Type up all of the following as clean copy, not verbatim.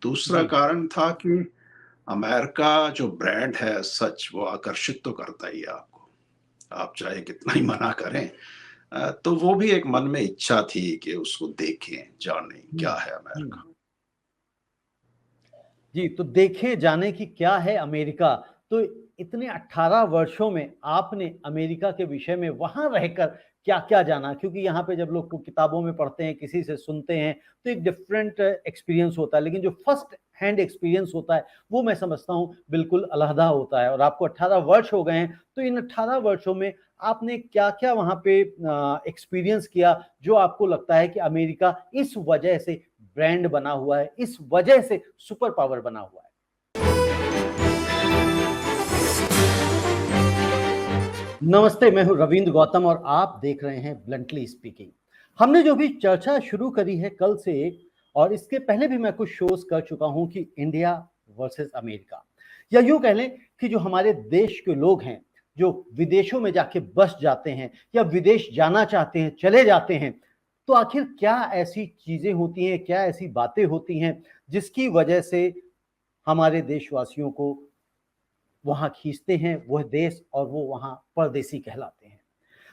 दूसरा जी, कारण था कि अमेरिका जो ब्रांड है सच वो आकर्षित तो करता ही है आपको। आप चाहे कितना ही मना करें तो वो भी एक मन में इच्छा थी कि उसको देखें, जानें हुँ, क्या है अमेरिका। हुँ। जी, तो देखे जाने की क्या है अमेरिका, तो इतने 18 वर्षों में आपने अमेरिका के विषय में वहाँ रहकर क्या-क्या जाना? क्योंकि यहाँ पे जब लोग को किताबों में पढ़ते हैं, किसी से सुनते हैं, तो एक डिफरेंट एक्सपीरियंस होता है, लेकिन जो फर्स्ट हैंड एक्सपीरियंस होता है, वो मैं समझता हूँ बिल्कुल अलहदा होता है और आपको 18 वर्ष हो गए हैं, तो इन 18 वर्षों में आपने क्या-क्या वहाँ पे एक्सपीरियंस किया, जो आपको लगता है कि अमेरिका इस वजह से ब्रांड बना हुआ है, इस वजह से सुपर पावर बना हुआ है। नमस्ते, मैं हूं रविंद्र गौतम और आप देख रहे हैं ब्लंटली स्पीकिंग। हमने जो भी चर्चा शुरू करी है कल से, और इसके पहले भी मैं कुछ शोज कर चुका हूं कि इंडिया वर्सेस अमेरिका, या यूं कह लें कि जो हमारे देश के लोग हैं जो विदेशों में जाके बस जाते हैं या विदेश जाना चाहते हैं, चले जाते हैं, तो आखिर क्या ऐसी चीजें होती हैं, क्या ऐसी बातें होती हैं जिसकी वजह से हमारे देशवासियों को वहां खींचते हैं वह देश और वो वहां परदेसी कहलाते हैं।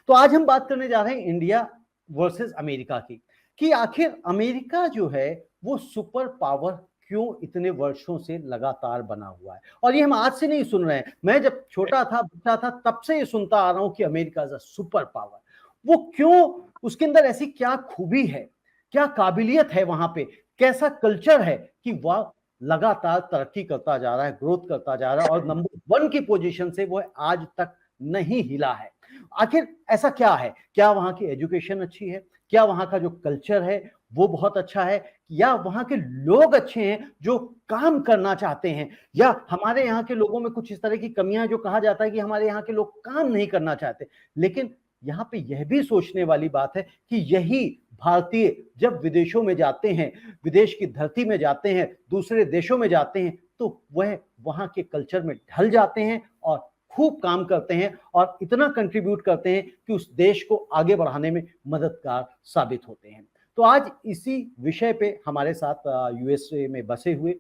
तो आज हम बात करने जा रहे हैं इंडिया वर्सेस अमेरिका की, कि आखिर अमेरिका जो है वो सुपर पावर क्यों इतने वर्षों से लगातार बना हुआ है। और ये हम आज से नहीं सुन रहे हैं, मैं जब छोटा था, बच्चा था, तब से ये सुनता आ रहा हूं कि America is a super power. वो क्यों, उसके अंदर ऐसी क्या खूबी है, क्या काबिलियत है वहां पे, कैसा कल्चर है कि वह लगातार तरक्की करता जा रहा है, ग्रोथ करता जा रहा है और नंबर वन की पोजीशन से वो आज तक नहीं हिला है। आखिर ऐसा क्या है? क्या वहाँ की एजुकेशन अच्छी है? क्या वहाँ का जो कल्चर है वो बहुत अच्छा है? या वहाँ के लोग अच्छे हैं जो काम करना चाहते हैं? या हमारे यहाँ के लोगों में कुछ इस तरह की कमियां, जो कहा जाता है कि हमारे यहाँ के लोग काम नहीं करना चाहते। लेकिन यहाँ पे यह भी सोचने वाली बात है कि यही भारतीय जब विदेशों में जाते हैं, विदेश की धरती में जाते हैं, दूसरे देशों में जाते हैं, तो वह वहाँ के कल्चर में ढल जाते हैं और खूब काम करते हैं और इतना कंट्रीब्यूट करते हैं कि उस देश को आगे बढ़ाने में मददगार साबित होते हैं। तो आज इसी विषय पे हमारे साथ यूएसए में बसे हुए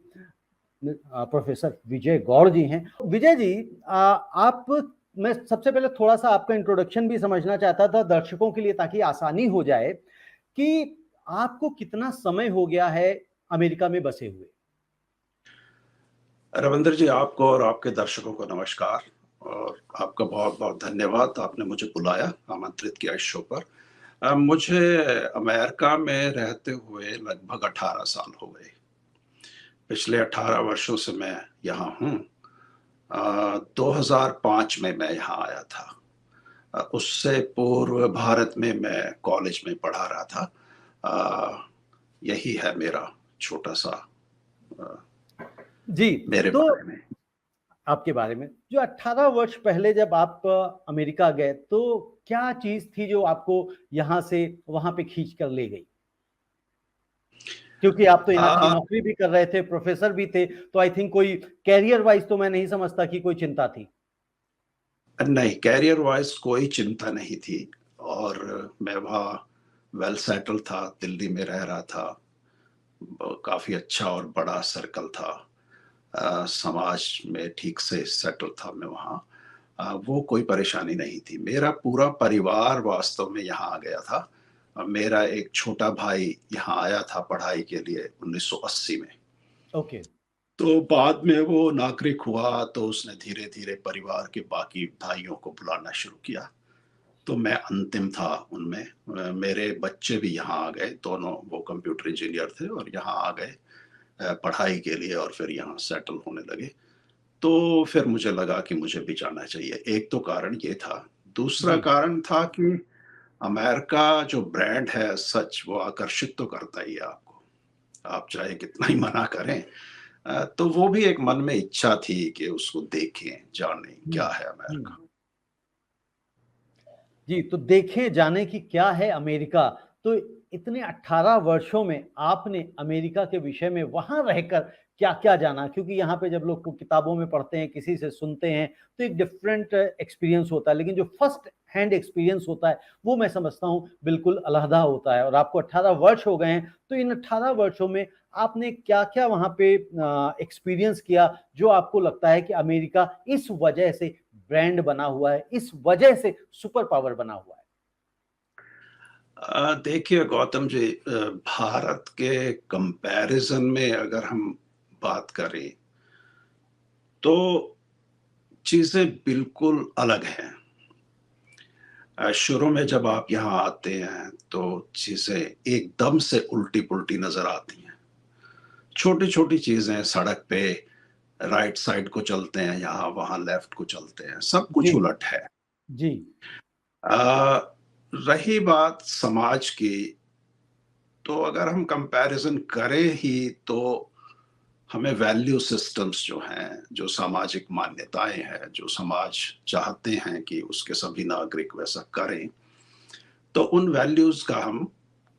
प्रोफेसर विजय गौड़ जी हैं। विजय जी, आप, मैं सबसे पहले थोड़ा सा आपका इंट्रोडक्शन भी समझना चाहता था दर्शकों के लिए, ताकि आसानी हो जाए कि आपको कितना समय हो गया है अमेरिका में बसे हुए। रविंद्र जी, आपको और आपके दर्शकों को नमस्कार और आपका बहुत-बहुत धन्यवाद। आपने मुझे बुलाया, आमंत्रित किया इस शो पर। मुझे अमेरिका में रहते हुए लगभग 18 साल हो गए। पिछले 18 वर्षों से मैं यहाँ हूँ। 2005 में मैं यहाँ आया था। उससे पूर्व भारत में मैं कॉलेज में पढ़ा रहा था। यही है मेरा छोटा-सा अ, जी, मेरे तो बारे में। आपके बारे में, जो 18 वर्ष पहले जब आप अमेरिका गए, तो क्या चीज़ थी जो आपको यहाँ से वहाँ पे खींच कर ले गई? क्योंकि आप तो यहाँ की अ, नौकरी भी कर रहे थे, प्रोफ़ेसर भी थे, तो आई थिंक कोई करियर वाइज़ तो मैं नहीं समझता कि कोई चिंता थी। नहीं, करियर वाइज़ कोई चिंता नहीं थी और मैं वहाँ वेल सेटल था, दिल्ली में रह रहा था। काफ़ी अच्छा और बड़ा सर्कल था। समाज में ठीक से सेटल था मैं वहाँ। वो कोई परेशानी नहीं थी। मेरा पूरा परिवार वास्तव में यहाँ आ गया था। मेरा एक छोटा भाई यहाँ आया था पढ़ाई के लिए 1980 में। ओके। तो बाद में वो नागरिक हुआ तो उसने धीरे-धीरे परिवार के बाकी भाइयों को बुलाना शुरू किया। तो मैं अंतिम था उनमें। मेरे बच्चे भी यहाँ आ गए, दोनों वो कंप्यूटर इंजीनियर थे और यहाँ आ गए पढ़ाई के लिए और फिर यहाँ सेटल होने लगे। तो फिर मुझे लगा कि मुझे भी जाना चाहिए। एक तो कारण ये था। दूसरा जी। कारण था कि अमेरिका जो ब्रांड है सच वो आकर्षित तो करता ही है आपको। आप चाहे कितना ही मना करें तो वो भी एक मन में इच्छा थी कि उसको देखें, जानें हुँ, क्या है अमेरिका। हुँ। जी, तो देखे जाने की क्या है अमेरिका, तो इतने 18 वर्षों में आपने अमेरिका के विषय में वहाँ रहकर क्या-क्या जाना? क्योंकि यहाँ पे जब लोग को किताबों में पढ़ते हैं, किसी से सुनते हैं, तो एक डिफरेंट एक्सपीरियंस होता है, लेकिन जो फर्स्ट हैंड एक्सपीरियंस होता है, वो मैं समझता हूँ बिल्कुल अलहदा होता है और आपको 18 वर्ष हो गए हैं, तो इन 18 वर्षों में आपने क्या-क्या वहाँ पे एक्सपीरियंस किया, जो आपको लगता है कि अमेरिका इस वजह से ब्रांड बना हुआ है, इस वजह से सुपर पावर बना हुआ है? देखिए गौतम जी, भारत के कंपैरिजन में अगर हम बात करें, तो चीज़ें बिल्कुल अलग हैं। शुरू में जब आप यहाँ आते हैं, तो चीज़ें एकदम से उल्टी-पुल्टी नज़र आती हैं। छोटी-छोटी चीज़ें सड़क पे राइट साइड को चलते हैं, यहाँ वहाँ लेफ्ट को चलते हैं, सब कुछ जी, उलट है। जी, रही बात समाज की, तो अगर हम कंपैरिज़न करें ही तो हमें वैल्यू सिस्टम्स जो हैं, जो सामाजिक मान्यताएँ हैं, जो समाज चाहते हैं कि उसके सभी नागरिक वैसा करें, तो उन वैल्यूज़ का हम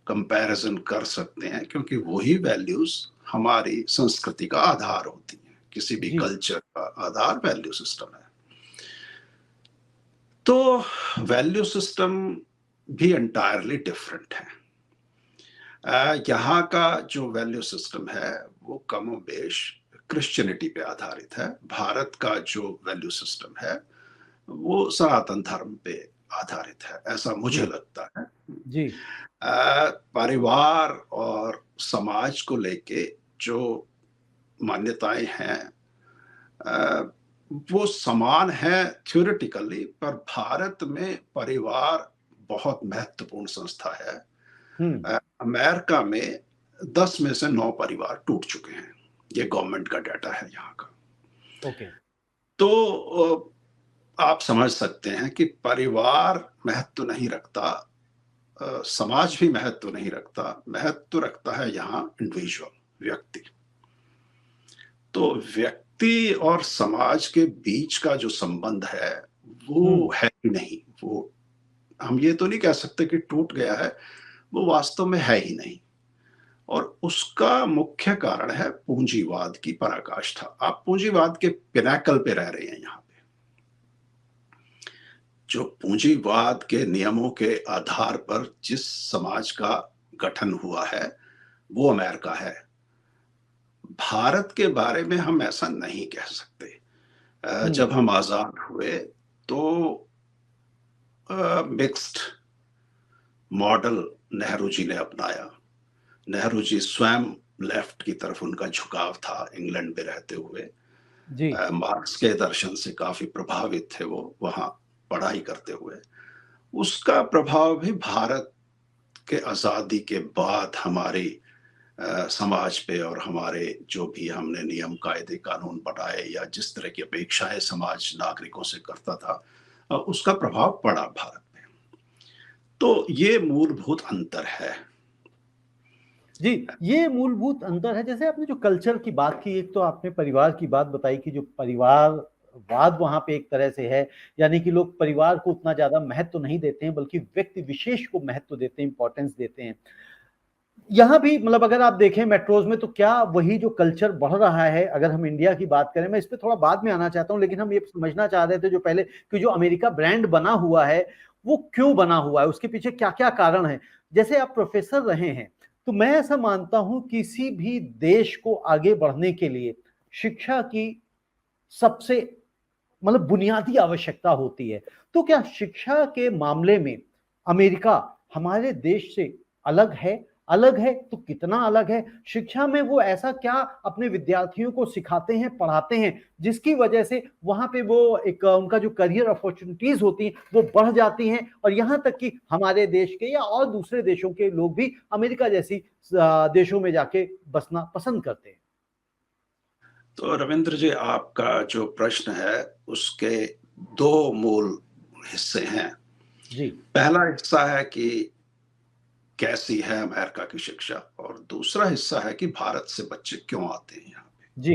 कंपैरिज़न कर सकते हैं, क्योंकि वही वैल्यूज़ हमारी संस्कृति का आधार होती हैं। किसी भी जी, कल्चर का आधार वैल्यू सिस्टम है। तो वैल्यू सिस्टम भी एंटायरली डिफरेंट है। यहाँ का जो वैल्यू सिस्टम है, वो कमोबेश क्रिश्चियनिटी पे आधारित है। भारत का जो वैल्यू सिस्टम है, वो सनातन धर्म पे आधारित है, ऐसा मुझे जी, लगता है। जी, परिवार और समाज को लेके जो मान्यताएँ हैं, अ, वो समान है थ्योरेटिकली, पर भारत में परिवार बहुत महत्वपूर्ण संस्था है। हुँ, अमेरिका में 10 में से 9 परिवार टूट चुके हैं। ये गवर्नमेंट का डाटा है यहाँ का। ओके, तो आप समझ सकते हैं कि परिवार महत्व नहीं रखता, समाज भी महत्व नहीं रखता, महत्व रखता है यहाँ इंडिविजुअल, व्यक्ति। तो व्यक्ति और समाज के बीच का जो संबंध है, वो हुँ, है ही नहीं। वो हम ये तो नहीं कह सकते कि टूट गया है, वो वास्तव में है ही नहीं। और उसका मुख्य कारण है पूंजीवाद की पराकाष्ठा। आप पूंजीवाद के पिनैकल पे रह रहे हैं यहाँ पे। जो पूंजीवाद के नियमों के आधार पर जिस समाज का गठन हुआ है, वो अमेरिका है। भारत के बारे में हम ऐसा नहीं कह सकते। हुँ, जब हम आज़ाद हुए, तो मिक्स्ड मॉडल नेहरू जी ने अपनाया। नेहरू जी स्वयं लेफ्ट की तरफ उनका झुकाव था इंग्लैंड में रहते हुए। जी, मार्क्स के दर्शन से काफ़ी प्रभावित थे वो वहाँ पढ़ाई करते हुए। उसका प्रभाव भी भारत के आज़ादी के बाद हमारी समाज पे और हमारे जो भी हमने नियम कायदे कानून बनाए या जिस तरह की अपेक्षाएं समाज नागरिकों से करता था, उसका प्रभाव पड़ा भारत में। तो ये मूलभूत अंतर है। जी, ये मूलभूत अंतर है। जैसे आपने जो कल्चर की बात की, एक तो आपने परिवार की बात बताई कि जो परिवारवाद वहाँ पे एक तरह से है, यानी कि लोग परिवार को उतना ज़्यादा महत्व नहीं देते हैं, बल्कि व्यक्ति विशेष को महत्व देते हैं, इम्पोर्टेंस देते हैं। यहाँ भी मतलब अगर आप देखें मेट्रोज़ में, तो क्या वही जो कल्चर बढ़ रहा है, अगर हम इंडिया की बात करें, मैं इस पे थोड़ा बाद में आना चाहता हूँ, लेकिन हम ये समझना चाह रहे थे जो पहले कि जो अमेरिका ब्रांड बना हुआ है, वो क्यों बना हुआ है? उसके पीछे क्या-क्या कारण हैं? जैसे आप प्रोफ़ेसर रहे हैं, तो मैं ऐसा मानता हूँ किसी भी देश को आगे बढ़ने के लिए शिक्षा की सबसे मतलब बुनियादी आवश्यकता होती है। तो क्या शिक्षा के मामले में अमेरिका हमारे देश से अलग है? अलग है तो कितना अलग है? शिक्षा में वो ऐसा क्या अपने विद्यार्थियों को सिखाते हैं, पढ़ाते हैं, जिसकी वजह से वहाँ पे वो एक उनका जो करियर अपॉर्च्युनिटीज़ होती हैं, वो बढ़ जाती हैं और यहाँ तक कि हमारे देश के या और दूसरे देशों के लोग भी अमेरिका जैसी देशों में जाके बसना पसंद करते हैं। तो रविंद्र जी, आपका जो प्रश्न है, उसके 2 मूल हिस्से हैं। जी, पहला हिस्सा है कि कैसी है अमेरिका की शिक्षा, और दूसरा हिस्सा है कि भारत से बच्चे क्यों आते हैं यहाँ पे। जी,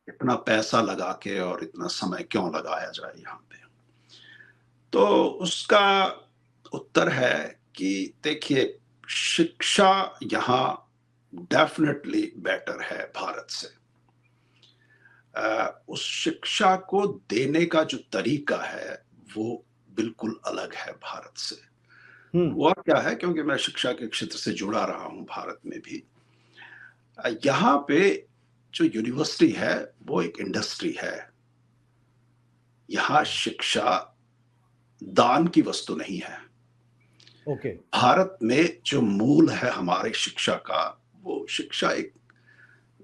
इतना पैसा लगा के और इतना समय क्यों लगाया जाए यहाँ पे। तो उसका उत्तर है कि देखिए, शिक्षा यहाँ डेफिनेटली बेटर है भारत से। उस शिक्षा को देने का जो तरीका है वो बिल्कुल अलग है भारत से। हुआ क्या है, क्योंकि मैं शिक्षा के क्षेत्र से जुड़ा रहा हूँ भारत में भी, यहाँ पे जो यूनिवर्सिटी है वो एक इंडस्ट्री है। यहाँ शिक्षा दान की वस्तु नहीं है। ओके। भारत में जो मूल है हमारे शिक्षा का, वो शिक्षा एक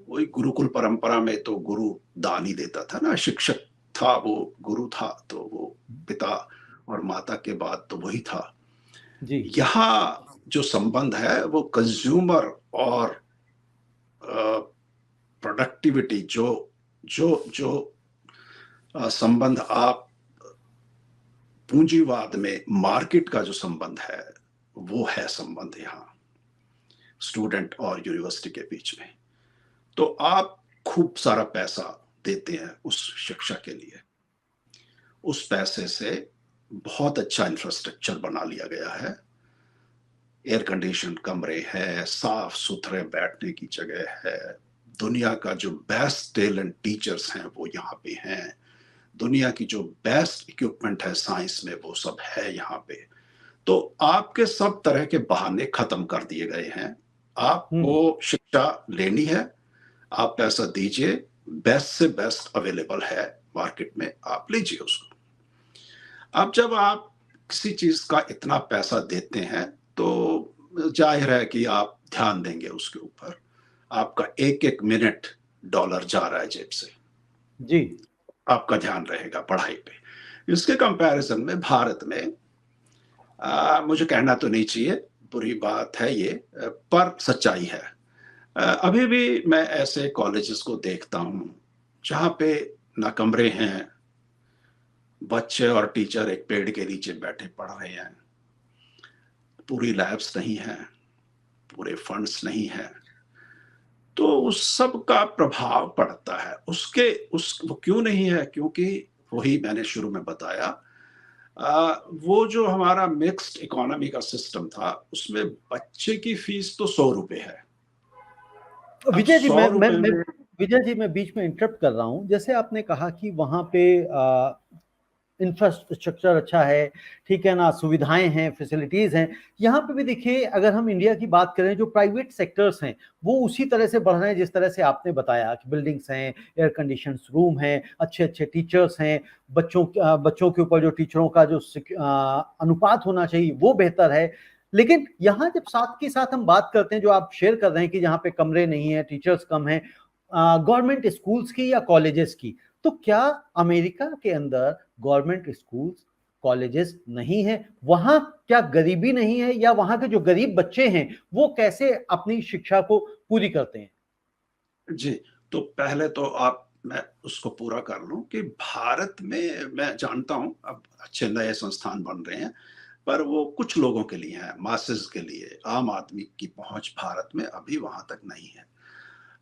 वही गुरुकुल परंपरा में तो गुरु दान ही देता था ना, शिक्षक था, वो गुरु था, तो वो पिता और माता के बाद तो वही था। जी। यहाँ जो संबंध है वो कंज्यूमर और प्रोडक्टिविटी, जो जो जो संबंध आप पूंजीवाद में मार्केट का जो संबंध है, वो है संबंध यहाँ स्टूडेंट और यूनिवर्सिटी के बीच में। तो आप खूब सारा पैसा देते हैं उस शिक्षा के लिए, उस पैसे से बहुत अच्छा इंफ्रास्ट्रक्चर बना लिया गया है, एयर कंडीशन कमरे हैं, साफ सुथरे बैठने की जगह है, दुनिया का जो बेस्ट टैलेंट टीचर्स हैं वो यहाँ पे हैं, दुनिया की जो बेस्ट इक्विपमेंट है साइंस में वो सब है यहाँ पे। तो आपके सब तरह के बहाने खत्म कर दिए गए हैं। आपको शिक्षा लेनी है, आप पैसा दीजिए, बेस्ट से बेस्ट अवेलेबल है मार्केट में, आप लीजिए उसको। अब जब आप किसी चीज का इतना पैसा देते हैं तो जाहिर है कि आप ध्यान देंगे उसके ऊपर। आपका एक एक मिनट डॉलर जा रहा है जेब से, जी। आपका ध्यान रहेगा पढ़ाई पे। इसके कंपैरिजन में भारत में मुझे कहना तो नहीं चाहिए, बुरी बात है ये, पर सच्चाई है। अभी भी मैं ऐसे कॉलेजेस को देखता हूँ जहाँ पे ना कमरे हैं, बच्चे और टीचर एक पेड़ के नीचे बैठे पढ़ रहे हैं, पूरी लैब्स नहीं है, पूरे फंड्स नहीं है। तो उस सब का प्रभाव पड़ता है। वो क्यों नहीं है? क्योंकि वही मैंने शुरू में बताया, वो जो हमारा मिक्स्ड इकोनॉमी का सिस्टम था उसमें बच्चे की फीस तो 100 रुपए है। अब विजय जी, 100 रुपए में विजय जी, मैं बीच में इंटरप्ट कर रहा हूँ। जैसे आपने कहा कि वहाँ पे इंफ्रास्ट्रक्चर अच्छा है, ठीक है ना, सुविधाएं हैं, फैसिलिटीज हैं। यहाँ पे भी देखिए, अगर हम इंडिया की बात करें, जो प्राइवेट सेक्टर्स हैं वो उसी तरह से बढ़ रहे हैं जिस तरह से आपने बताया कि बिल्डिंग्स हैं, एयर कंडीशन रूम हैं, अच्छे अच्छे टीचर्स हैं, बच्चों के ऊपर जो टीचरों का जो अनुपात होना चाहिए वो बेहतर है। लेकिन यहाँ जब साथ के साथ हम बात करते हैं, जो आप शेयर कर रहे हैं कि जहाँ पे कमरे नहीं है, टीचर्स कम हैं, गवर्नमेंट स्कूल्स की या कॉलेजेस की, तो क्या अमेरिका के अंदर गवर्नमेंट स्कूल्स कॉलेजेस नहीं है? वहां क्या गरीबी नहीं है, या वहां के जो गरीब बच्चे हैं वो कैसे अपनी शिक्षा को पूरी करते हैं? जी, तो पहले तो मैं उसको पूरा कर लूं कि भारत में मैं जानता हूं अब अच्छे नए संस्थान बन रहे हैं, पर वो कुछ लोगों के लिए हैं, मासेस के लिए। आम आदमी की पहुंच भारत में अभी वहां तक नहीं है।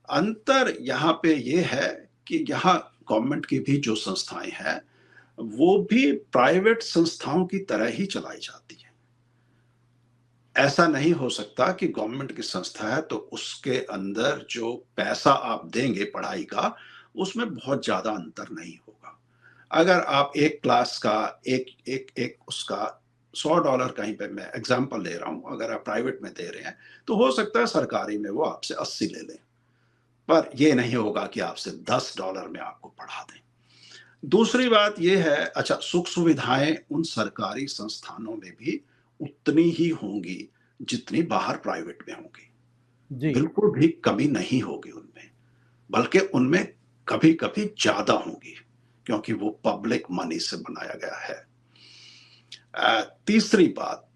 अंतर यहाँ पे ये है कि यहाँ गवर्नमेंट की भी जो संस्थाएं हैं वो भी प्राइवेट संस्थाओं की तरह ही चलाई जाती है। ऐसा नहीं हो सकता कि गवर्नमेंट की संस्था है तो उसके अंदर जो पैसा आप देंगे पढ़ाई का, उसमें बहुत ज्यादा अंतर नहीं होगा। अगर आप एक क्लास का एक एक एक उसका $100 कहीं पे, मैं एग्जांपल ले रहा हूं, अगर आप प्राइवेट में दे रहे हैं तो हो सकता है सरकारी में वो आपसे 80 ले लें, पर ये नहीं होगा कि आपसे $10 में आपको पढ़ा दें। दूसरी बात ये है, अच्छा, सुख सुविधाएं उन सरकारी संस्थानों में भी उतनी ही होंगी जितनी बाहर प्राइवेट में होंगी। जी। बिल्कुल भी कमी नहीं होगी उनमें, बल्कि उनमें कभी कभी ज्यादा होंगी, क्योंकि वो पब्लिक मनी से बनाया गया है। तीसरी बात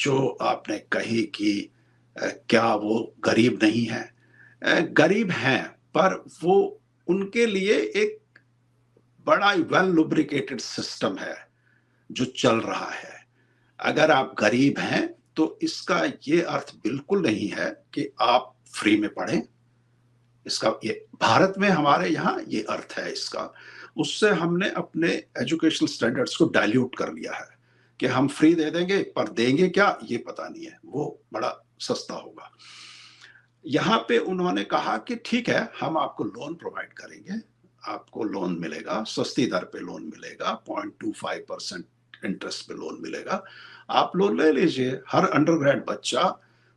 जो आपने कही कि क्या वो गरीब नहीं है, गरीब हैं, पर वो उनके लिए एक बड़ा वेल लुब्रिकेटेड सिस्टम है जो चल रहा है। अगर आप गरीब हैं तो इसका ये अर्थ बिल्कुल नहीं है कि आप फ्री में पढ़ें। इसका ये भारत में हमारे यहाँ ये अर्थ है इसका। उससे हमने अपने एजुकेशनल स्टैंडर्ड्स को डाइल्यूट कर लिया है कि हम फ्री दे देंगे, पर देंगे क्या ये पता नहीं है, वो बड़ा सस्ता होगा। यहाँ पे उन्होंने कहा कि ठीक है, हम आपको लोन प्रोवाइड करेंगे, आपको लोन मिलेगा, सस्ती दर पे लोन मिलेगा, 0.25% इंटरेस्ट पे लोन मिलेगा, आप लोन ले लीजिए। हर अंडरग्रेड बच्चा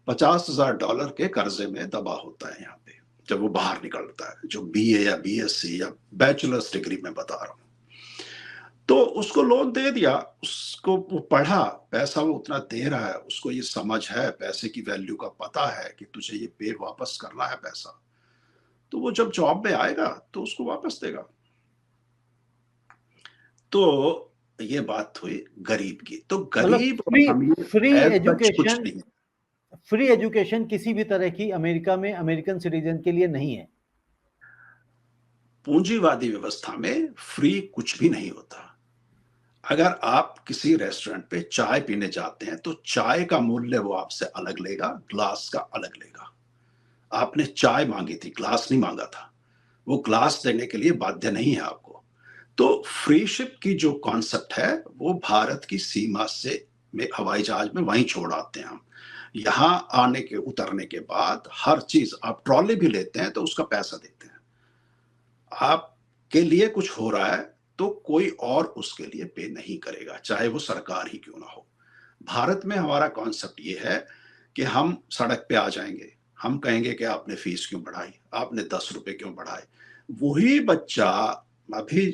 $50,000 के कर्जे में दबा होता है यहाँ पे, जब वो बाहर निकलता है, जो BA या BSc या बैचलर्स डिग्री में बता रहा हूँ। तो उसको लोन दे दिया, उसको वो पढ़ा, पैसा वो उतना दे रहा है, उसको ये समझ है, पैसे की वैल्यू का पता है कि तुझे ये पे वापस करना है पैसा, तो वो जब जॉब में आएगा तो उसको वापस देगा। तो ये बात हुई गरीब की। तो मतलब गरीब और फ्री अमीर फ्री एज सच कुछ एजुकेशन, नहीं है। फ्री एजुकेशन किसी भी तरह की अमेरिका में अमेरिकन सिटीजन के लिए नहीं है। पूंजीवादी व्यवस्था में फ्री कुछ भी नहीं होता। अगर आप किसी रेस्टोरेंट पे चाय पीने जाते हैं तो चाय का मूल्य वो आपसे अलग लेगा, ग्लास का अलग लेगा। आपने चाय मांगी थी, ग्लास नहीं मांगा था, वो ग्लास देने के लिए बाध्य नहीं है आपको। तो फ्रीशिप की जो कॉन्सेप्ट है वो भारत की सीमा से में हवाई जहाज में वहीं छोड़ आते हैं हम। यहाँ आने के उतरने के बाद हर चीज, आप ट्रॉली भी लेते हैं तो उसका पैसा देते हैं। आपके लिए कुछ हो रहा है तो कोई और उसके लिए पे नहीं करेगा, चाहे वो सरकार ही क्यों ना हो। भारत में हमारा कॉन्सेप्ट ये है कि हम सड़क पे आ जाएंगे, हम कहेंगे कि आपने फीस क्यों बढ़ाई, आपने 10 रुपए क्यों बढ़ाए। वही बच्चा, अभी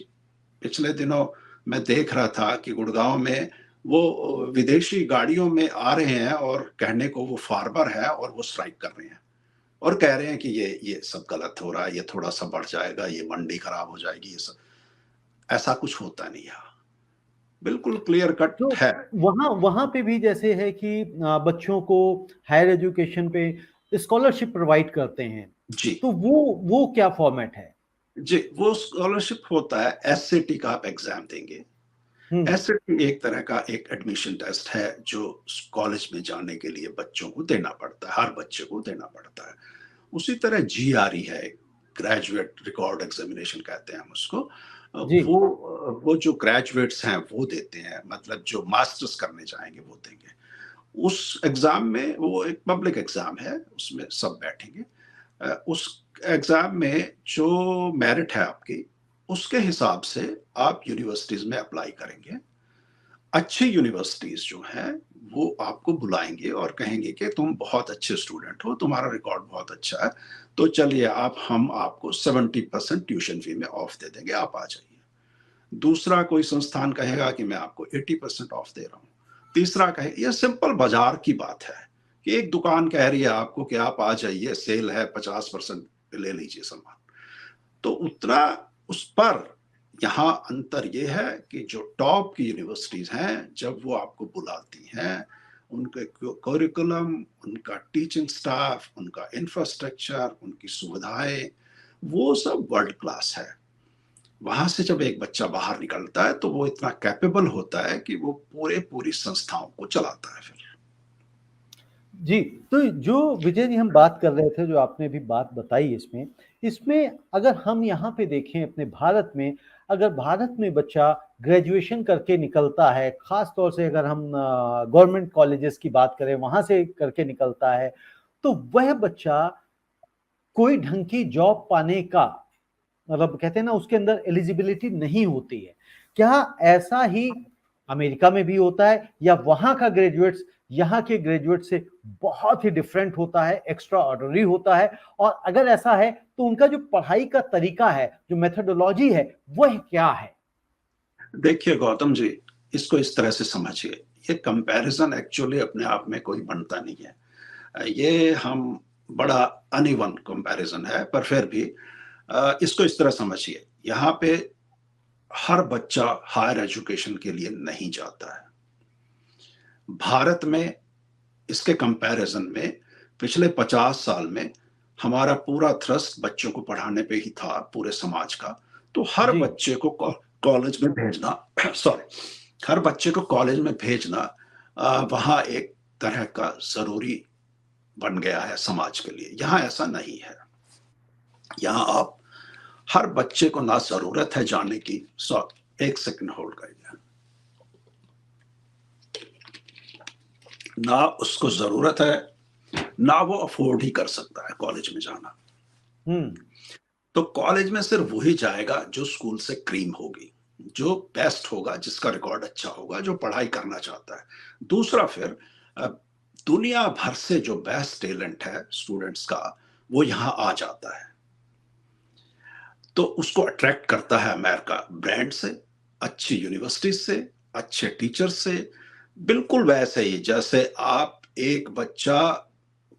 पिछले दिनों मैं देख रहा था कि गुड़गांव में वो विदेशी गाड़ियों में आ रहे हैं और कहने को वो फार्मर है और वो स्ट्राइक कर रहे हैं और कह रहे हैं कि ये सब गलत हो रहा है, ये थोड़ा सा बढ़ जाएगा, ये मंडी खराब हो जाएगी, ये सब। ऐसा कुछ होता नहीं है, बिल्कुल क्लियर तो कट है। वहाँ वहाँ पे भी जैसे है कि बच्चों को हायर एजुकेशन पे स्कॉलरशिप प्रोवाइड करते हैं, जी तो वो क्या फॉर्मेट है? जी, वो स्कॉलरशिप होता है, एसएटी का आप एग्जाम देंगे। हम्म। एसएटी एक तरह का एक एडमिशन टेस्ट है जो कॉलेज में जाने के लिए बच्चों को देना पड़ता है, हर बच्चे को देना पड़ता है। उसी तरह जीआरई है, ग्रेजुएट रिकॉर्ड एग्जामिनेशन कहते हैं हम उसको। जी। वो जो ग्रेजुएट्स हैं वो देते हैं, मतलब जो मास्टर्स करने जाएंगे वो देंगे। उस एग्जाम में, वो एक पब्लिक एग्जाम है, उसमें सब बैठेंगे। उस एग्जाम में जो मेरिट है आपकी, उसके हिसाब से आप यूनिवर्सिटीज में अप्लाई करेंगे। अच्छी यूनिवर्सिटीज जो हैं वो आपको बुलाएंगे और कहेंगे कि तुम बहुत अच्छे स्टूडेंट हो, तुम्हारा रिकॉर्ड बहुत अच्छा है, तो चलिए हम आपको 70% ट्यूशन फी में ऑफ दे देंगे, आप आ जाइए। दूसरा कोई संस्थान कहेगा कि मैं आपको 80% ऑफ दे रहा हूँ। तीसरा कहे, यह सिंपल बाजार की बात है कि एक दुकान कह रही है आपको कि आप आ जाइए, सेल है, 50% ले लीजिए सामान, तो उतना उस पर। यहाँ अंतर ये है कि जो टॉप की यूनिवर्सिटीज हैं, जब वो आपको बुलाती हैं, उनके करिकुलम, उनका टीचिंग स्टाफ, उनका इंफ्रास्ट्रक्चर, उनकी सुविधाएं, वो सब वर्ल्ड क्लास है। वहां से जब एक बच्चा बाहर निकलता है तो वो इतना कैपेबल होता है कि वो पूरी संस्थाओं को चलाता है फिर। जी, तो जो विजय जी हम बात कर रहे थे, जो आपने भी बात बताई इसमें, इसमें अगर हम यहाँ पे देखें अपने भारत में, अगर भारत में बच्चा ग्रेजुएशन करके निकलता है, खास तौर से अगर हम गवर्नमेंट कॉलेजेस की बात करें, वहां से करके निकलता है, तो वह बच्चा कोई ढंग की जॉब पाने का, मतलब कहते हैं ना, उसके अंदर एलिजिबिलिटी नहीं होती है। क्या ऐसा ही अमेरिका में भी होता है, या वहां का ग्रेजुएट्स यहाँ के ग्रेजुएट से बहुत ही डिफरेंट होता है, एक्स्ट्रा ऑर्डिनरी होता है? और अगर ऐसा है तो उनका जो पढ़ाई का तरीका है, जो मेथोडोलॉजी है, वह क्या है? देखिए गौतम जी, इसको इस तरह से समझिए, ये कंपैरिजन एक्चुअली अपने आप में कोई बनता नहीं है। ये हम बड़ा अनइवन कंपैरिजन है, पर फिर भी इसको इस तरह समझिए, यहाँ पे हर बच्चा हायर एजुकेशन के लिए नहीं जाता है। भारत में इसके कंपैरिजन में पिछले 50 साल में हमारा पूरा थ्रस्ट बच्चों को पढ़ाने पे ही था, पूरे समाज का। तो हर जी। बच्चे को कॉलेज में भेजना सॉरी, हर बच्चे को कॉलेज में भेजना वहाँ एक तरह का जरूरी बन गया है समाज के लिए। यहाँ ऐसा नहीं है। यहाँ आप, हर बच्चे को ना जरूरत है जाने की। एक सेकंड होल्ड करिए। ना उसको जरूरत है, ना वो अफोर्ड ही कर सकता है कॉलेज में जाना। तो कॉलेज में सिर्फ वही जाएगा जो स्कूल से क्रीम होगी, जो बेस्ट होगा, जिसका रिकॉर्ड अच्छा होगा, जो पढ़ाई करना चाहता है। दूसरा फिर दुनिया भर से जो बेस्ट टैलेंट है स्टूडेंट्स का, वो यहां आ जाता है। तो उसको अट्रैक्ट करता है अमेरिका ब्रांड से, अच्छी यूनिवर्सिटी से, अच्छे टीचर से। बिल्कुल वैसे ही जैसे आप एक बच्चा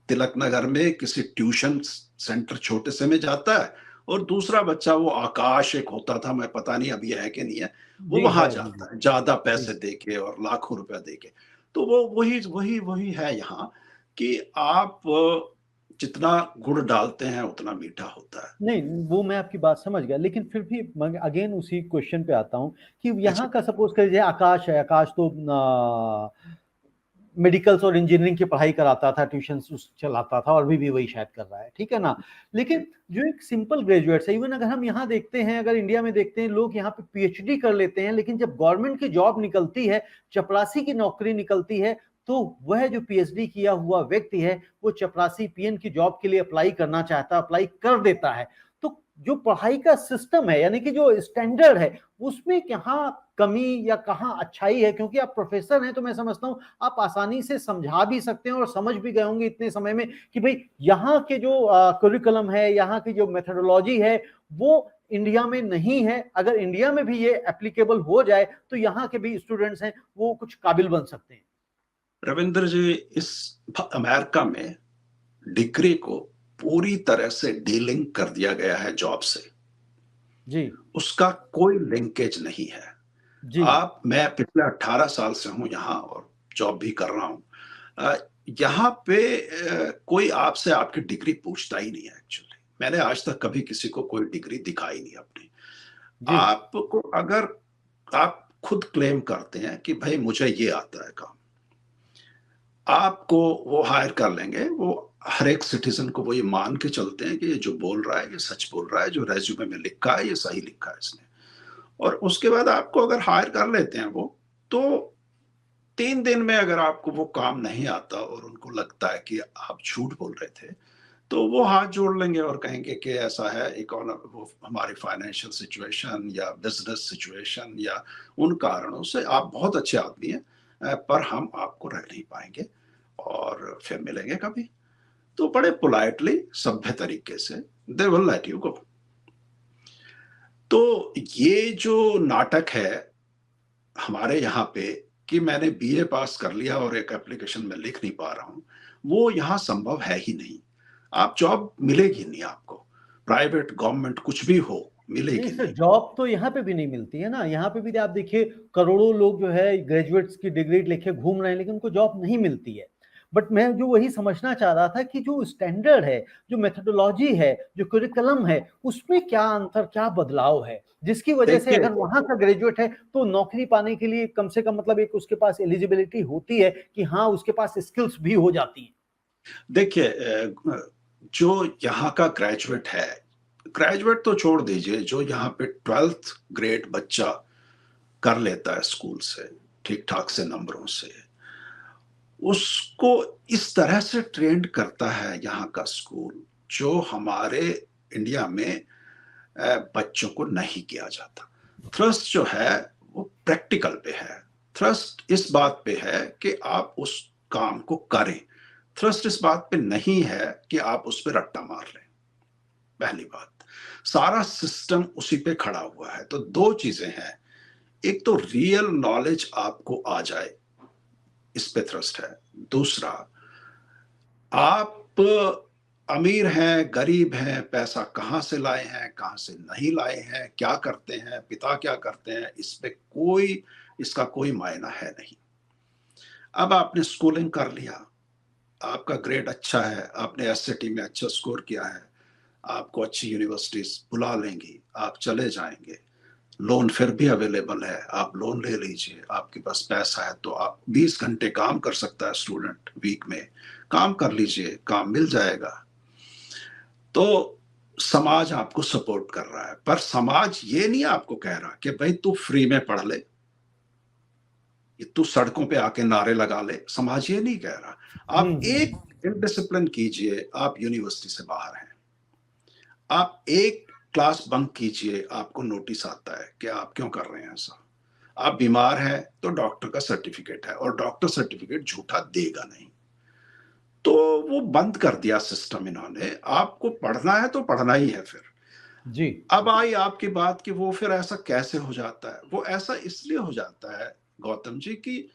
तिलक नगर में किसी ट्यूशन सेंटर छोटे से में जाता है, और दूसरा बच्चा, वो आकाश एक होता था, मैं पता नहीं अभी है कि नहीं है, वो जी वहां है, जी, जाता है ज्यादा जी। पैसे देके और लाखों रुपया देके। तो वो वही वही वही है यहाँ, कि आप जितना गुड़ डालते हैं उतना मीठा होता है। नहीं, वो मैं आपकी बात समझ गया, लेकिन फिर भी मैं अगेन उसी क्वेश्चन पे आता हूँ कि अच्छा। यहाँ का सपोज कर लीजिए आकाश है, आकाश तो मेडिकल्स और इंजीनियरिंग की पढ़ाई कराता था, ट्यूशन चलाता था, और भी वही शायद कर रहा है, ठीक है ना। लेकिन जो एक सिंपल ग्रेजुएट्स है, इवन अगर हम यहाँ देखते हैं, अगर इंडिया में देखते हैं, लोग यहाँ पे पीएचडी कर लेते हैं, लेकिन जब गवर्नमेंट की जॉब निकलती है, चपरासी की नौकरी निकलती है, तो वह जो पीएचडी किया हुआ व्यक्ति है, वो चपरासी पीएन की जॉब के लिए अप्लाई करना चाहता है, अप्लाई कर देता है। तो जो पढ़ाई का सिस्टम है, यानी कि जो स्टैंडर्ड है, उसमें कहाँ कमी या कहाँ अच्छाई है? क्योंकि आप प्रोफेसर हैं, तो मैं समझता हूँ आप आसानी से समझा भी सकते हैं और समझ भी गए होंगे इतने समय में कि भाई यहाँ के जो करिकुलम है, यहाँ की जो मेथोडोलॉजी है, वो इंडिया में नहीं है। अगर इंडिया में भी ये एप्लीकेबल हो जाए, तो यहाँ के भी स्टूडेंट्स हैं वो कुछ काबिल बन सकते हैं। रविंद्र जी, इस अमेरिका में डिग्री को पूरी तरह से डीलिंक कर दिया गया है जॉब से। जी, उसका कोई लिंकेज नहीं है। जी। मैं पिछले 18 साल से हूं यहाँ और जॉब भी कर रहा हूं। यहाँ पे कोई आपसे आपकी डिग्री पूछता ही नहीं है एक्चुअली। मैंने आज तक कभी किसी को कोई डिग्री दिखाई नहीं अपनी। जी। आपको अगर आप खुद क्लेम करते हैं कि भाई मुझे ये आता है काम, आपको वो हायर कर लेंगे। वो हर एक सिटीजन को वो ये मान के चलते हैं कि ये जो बोल रहा है ये सच बोल रहा है, जो रेज्यूमे में लिखा है ये सही लिखा है इसने। और उसके बाद आपको अगर हायर कर लेते हैं वो, तो 3 दिन में अगर आपको वो काम नहीं आता और उनको लगता है कि आप झूठ बोल रहे थे, तो वो हाथ जोड़ लेंगे और कहेंगे कि ऐसा है, वो हमारी फाइनेंशियल सिचुएशन या बिजनेस सिचुएशन या उन कारणों से आप बहुत अच्छे आदमी हैं, पर हम आपको रख नहीं पाएंगे और फिर मिलेंगे कभी। तो बड़े पोलाइटली, सभ्य तरीके से they will let you go. तो ये जो नाटक है हमारे यहाँ पे, कि मैंने बीए पास कर लिया और एक एप्लीकेशन में लिख नहीं पा रहा हूँ, वो यहाँ संभव है ही नहीं। आप जॉब मिलेगी नहीं आपको, प्राइवेट गवर्नमेंट कुछ भी हो, नहीं मिलेगी सर, नहीं। जॉब तो यहाँ पे भी नहीं मिलती है ना। यहाँ पे भी आप देखिए, करोड़ों लोग जो है ग्रेजुएट्स की डिग्री लेके घूम रहे हैं, लेकिन उनको जॉब नहीं मिलती है। बट मैं जो वही समझना चाह रहा था कि जो स्टैंडर्ड है, जो मेथोडोलॉजी है, जो करिकुलम है, उसमें क्या अंतर, क्या बदलाव है, जिसकी वजह से देखिए अगर वहां का ग्रेजुएट है तो नौकरी पाने के लिए कम से कम मतलब एक उसके पास एलिजिबिलिटी होती है कि हाँ उसके पास स्किल्स भी हो जाती है। देखिए जो यहाँ का ग्रेजुएट है, ग्रेजुएट तो छोड़ दीजिए, जो यहाँ पे 12th ग्रेड बच्चा कर लेता है स्कूल से ठीक ठाक से नंबरों से, उसको इस तरह से ट्रेंड करता है यहाँ का स्कूल, जो हमारे इंडिया में बच्चों को नहीं किया जाता। थ्रस्ट जो है वो प्रैक्टिकल पे है। थ्रस्ट इस बात पे है कि आप उस काम को करें। थ्रस्ट इस बात पे नहीं है कि आप उस पर रट्टा मार लें। पहली बात, सारा सिस्टम उसी पे खड़ा हुआ है। तो दो चीजें हैं, एक तो रियल नॉलेज आपको आ जाए, इस पे थ्रस्ट है। दूसरा, आप अमीर हैं, गरीब हैं, पैसा कहाँ से लाए हैं, कहाँ से नहीं लाए हैं, क्या करते हैं, पिता क्या करते हैं, इसका कोई मायना है नहीं। अब आपने स्कूलिंग कर लिया, आपका ग्रेड अच्छा है, आपने एसएटी में अच्छा स्कोर किया है, आपको अच्छी यूनिवर्सिटीज बुला लेंगी, आप चले जाएंगे। लोन फिर भी अवेलेबल है, आप लोन ले लीजिए। आपके पास पैसा है तो आप 20 घंटे काम कर सकता है स्टूडेंट वीक में, काम कर लीजिए, काम मिल जाएगा। तो समाज आपको सपोर्ट कर रहा है, पर समाज ये नहीं आपको कह रहा कि भाई तू फ्री में पढ़ ले। तू सड़कों पे आके नारे लगा ले, समाज ये नहीं कह रहा। आप एक इनडिसिप्लिन कीजिए, आप यूनिवर्सिटी से बाहर हैं। आप एक क्लास बंक कीजिए, आपको नोटिस आता है कि आप क्यों कर रहे हैं ऐसा। आप बीमार हैं तो डॉक्टर का सर्टिफिकेट है, और डॉक्टर सर्टिफिकेट झूठा देगा नहीं। तो वो बंद कर दिया सिस्टम इन्होंने। आपको पढ़ना है तो पढ़ना ही है फिर। जी। अब आई आपकी बात कि वो फिर ऐसा कैसे हो जाता है। वो ऐसा इसलिए हो जाता है गौतम जी कि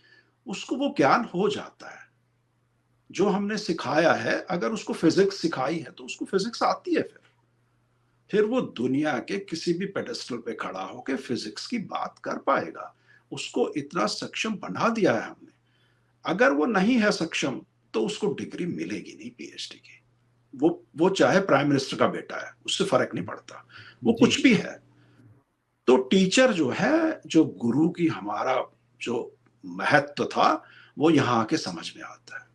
उसको वो ज्ञान हो जाता है जो हमने सिखाया है। अगर उसको फिजिक्स सिखाई है तो उसको फिजिक्स आती है। फिर वो दुनिया के किसी भी पेडेस्टल पे खड़ा होकर फिजिक्स की बात कर पाएगा। उसको इतना सक्षम बना दिया है हमने। अगर वो नहीं है सक्षम तो उसको डिग्री मिलेगी नहीं पीएचडी की। वो चाहे प्राइम मिनिस्टर का बेटा है, उससे फर्क नहीं पड़ता, वो जी। कुछ भी है। तो टीचर जो है, जो गुरु की हमारा जो महत्व था, वो यहाँ आके समझ में आता है।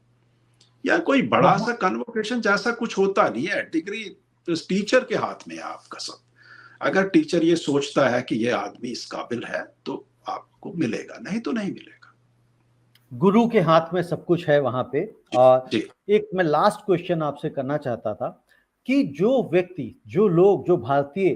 या कोई बड़ा सा कन्वोकेशन जैसा कुछ होता नहीं है। डिग्री टीचर के हाथ में है आपका सब। अगर टीचर ये सोचता है कि ये आदमी इस काबिल है तो आपको मिलेगा, नहीं तो नहीं मिलेगा। गुरु के हाथ में सब कुछ है वहां पे। जी, और जी। एक मैं लास्ट क्वेश्चन आपसे करना चाहता था कि जो व्यक्ति, जो लोग, जो भारतीय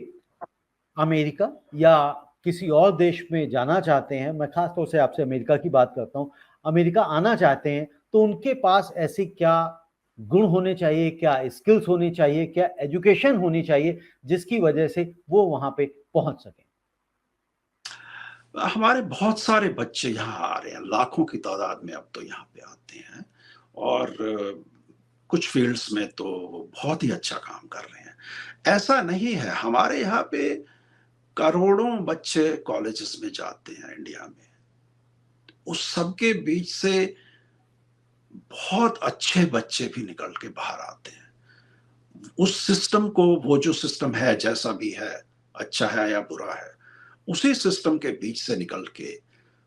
अमेरिका या किसी और देश में जाना चाहते हैं, मैं खास तौर से आपसे अमेरिका की बात करता हूं, अमेरिका आना चाहते हैं, तो उनके पास ऐसी क्या गुण होने चाहिए, क्या स्किल्स होनी चाहिए, क्या एजुकेशन होनी चाहिए जिसकी वजह से वो वहां पे पहुंच सके? हमारे बहुत सारे बच्चे यहाँ आ रहे हैं, लाखों की तादाद में अब तो यहाँ पे आते हैं। और कुछ फील्ड्स में तो बहुत ही अच्छा काम कर रहे हैं। ऐसा नहीं है, हमारे यहाँ पे करोड़ों बच्चे कॉलेजेस में जाते हैं इंडिया में। उस सबके बीच से बहुत अच्छे बच्चे भी निकल के बाहर आते हैं। उस सिस्टम को, वो जो सिस्टम है जैसा भी है, अच्छा है या बुरा है, उसी सिस्टम के बीच से निकल के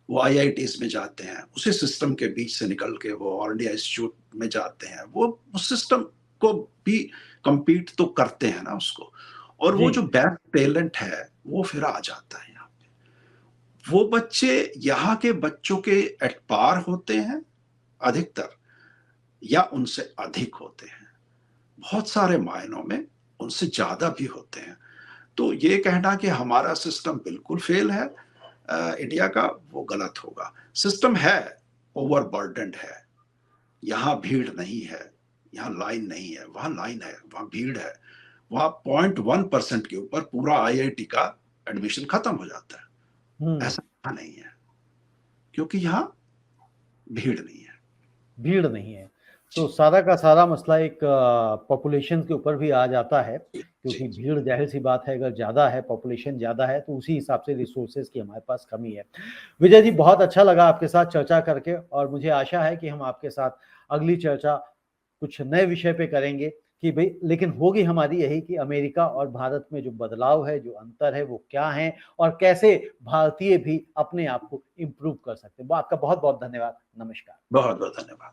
वो आईआईटीज में जाते हैं। उसी सिस्टम के बीच से निकल के वो ऑल इंडिया इंस्टीट्यूट में जाते हैं। वो उस सिस्टम को भी compete तो करते हैं ना उसको। और जी। वो जो बेस्ट टैलेंट है वो फिर आ जाता है यहाँ पे। वो बच्चे यहाँ के बच्चों के एट पार होते हैं अधिकतर, या उनसे अधिक होते हैं। बहुत सारे मायनों में उनसे ज्यादा भी होते हैं। तो ये कहना कि हमारा सिस्टम बिल्कुल फेल है इंडिया का, वो गलत होगा। सिस्टम है, ओवरबर्डन्ड है। यहाँ भीड़ नहीं है, यहाँ लाइन नहीं है। वहाँ लाइन है, वहाँ भीड़ है। वहाँ 0.1% के ऊपर पूरा आईआईटी का एडमिशन खत्म हो जाता है। ऐसा यहाँ नहीं है, क्योंकि यहाँ भीड़ नहीं है। भीड़ नहीं है। तो सारा का सारा मसला एक पॉपुलेशन के ऊपर भी आ जाता है, क्योंकि जी। भीड़ जाहिर सी बात है, अगर ज़्यादा है, पॉपुलेशन ज़्यादा है, तो उसी हिसाब से रिसोर्सेज की हमारे पास कमी है। विजय जी, बहुत अच्छा लगा आपके साथ चर्चा करके, और मुझे आशा है कि हम आपके साथ अगली चर्चा कुछ नए विषय पे करेंगे कि भाई, लेकिन होगी हमारी यही कि अमेरिका और भारत में जो बदलाव है, जो अंतर है, वो क्या है और कैसे भारतीय भी अपने आप को इम्प्रूव कर सकते हैं। आपका बहुत बहुत धन्यवाद। नमस्कार। बहुत बहुत धन्यवाद।